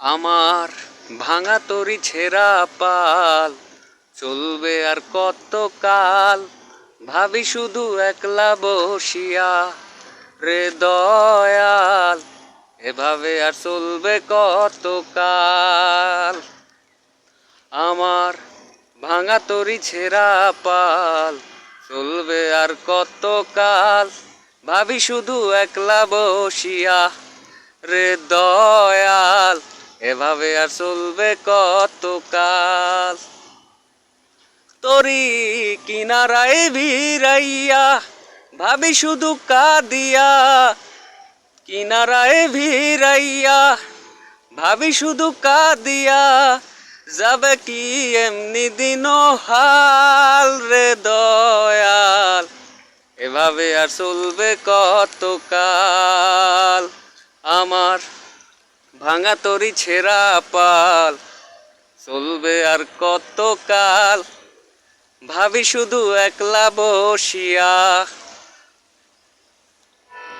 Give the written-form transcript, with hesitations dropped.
আমার ভাঙা তরি ছেঁড়া পাল চলবে আর কত কাল, ভাবি শুধু একলা বসিয়া রে দয়াল, এভাবে আর চলবে কত কাল। আমার ভাঙা তরি ছেঁড়া পাল চলবে আর কত কাল, ভাবি শুধু একলা বসিয়া রে দয়াল, এভাবে আর চলবে কত কাল। তরি কিনারায় ভিড়াইয়া ভাবি শুধু কাঁদিয়া, কিনারায় ভিড়াইয়া ভাবি শুধু কাঁদিয়া, যাবে কি এমনি দিন হাল রে দয়াল, এভাবে আর চলবে কত কাল। আমার ভাঙা তরি ছেঁড়া পাল চলবে আর কত কাল, ভাবি শুধু একলা বসিয়া